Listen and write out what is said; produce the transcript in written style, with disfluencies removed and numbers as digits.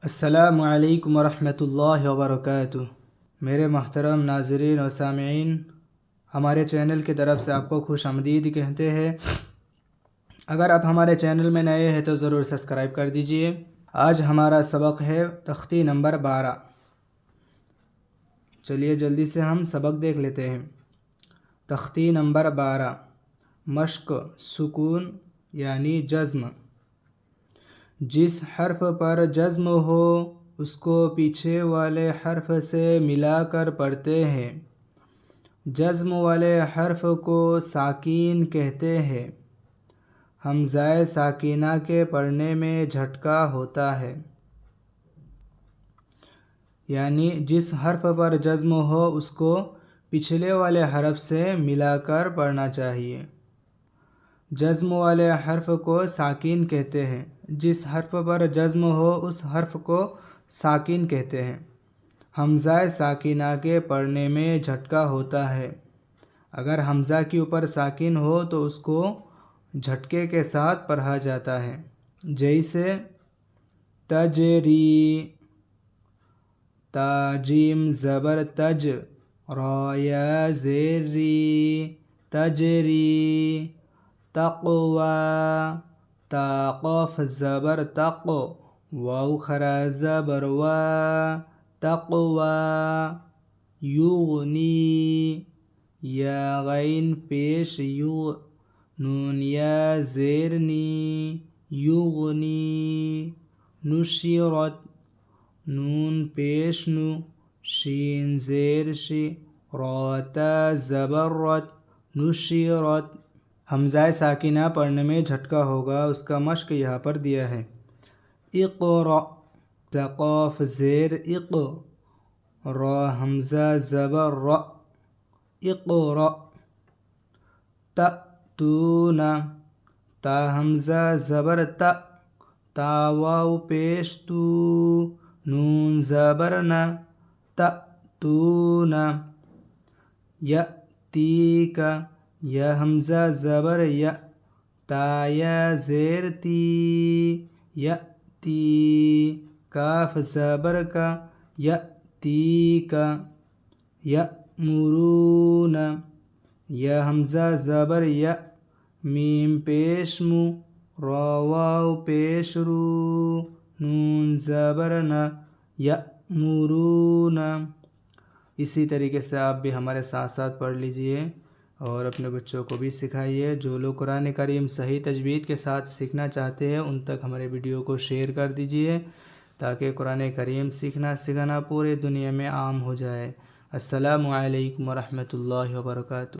السلام علیکم ورحمۃ اللہ وبرکاتہ۔ میرے محترم ناظرین و سامعین، ہمارے چینل کی طرف سے آپ کو خوش آمدید کہتے ہیں۔ اگر آپ ہمارے چینل میں نئے ہیں تو ضرور سبسکرائب کر دیجئے۔ آج ہمارا سبق ہے تختی نمبر 12۔ چلیے جلدی سے ہم سبق دیکھ لیتے ہیں۔ تختی نمبر 12، مشق سکون یعنی جزم۔ جس حرف پر جزم ہو اس کو پیچھے والے حرف سے ملا کر پڑھتے ہیں۔ جزم والے حرف کو ساکین کہتے ہیں۔ حمزہ ساکینہ کے پڑھنے میں جھٹکا ہوتا ہے، یعنی جس حرف پر جزم ہو اس کو پچھلے والے حرف سے ملا کر پڑھنا چاہیے۔ جزم والے حرف کو ساکین کہتے ہیں۔ جس حرف پر جزم ہو اس حرف کو ساکین کہتے ہیں۔ حمزہ ساکینہ کے پڑھنے میں جھٹکا ہوتا ہے۔ اگر حمزہ کے اوپر ساکین ہو تو اس کو جھٹکے کے ساتھ پڑھا جاتا ہے، جیسے تجری، تا جیم زبر تج، را یا زیر ری، تجری۔ تقوی، تا قاف زبر تق، واو خرا زبر وا، تقوی۔ یغنی، یا غین پیش یغ، نون یا زیر نی، یغنی۔ نشرت، نون پیش نو، شین زیر شی، را تا زبر رت، نشرت۔ حمزہ ساکینہ پڑھنے میں جھٹکا ہوگا، اس کا مشق یہاں پر دیا ہے۔ اقرأ، قاف زیر اق، را حمزہ زبر ر، اقرأ۔ تأتون، تا حمزہ زبر تا، تا واو پیش تو، نون زبر نا، تأتون۔ یأتیک، یا حمزہ زبر یا، تا یا زیر تی، یأتی۔ کاف زبر کا، یأتیک۔ یأمرون، یا حمزہ زبر یا، میم پیش مو، را واو پیش رو، نون زبر نا، یأمرون۔ اسی طریقے سے آپ بھی ہمارے ساتھ ساتھ پڑھ لیجئے اور اپنے بچوں کو بھی سکھائیے۔ جو لوگ قرآن کریم صحیح تجوید کے ساتھ سیکھنا چاہتے ہیں ان تک ہمارے ویڈیو کو شیئر کر دیجئے تاکہ قرآن کریم سیکھنا سکھانا پورے دنیا میں عام ہو جائے۔ السلام علیکم ورحمۃ اللہ وبرکاتہ۔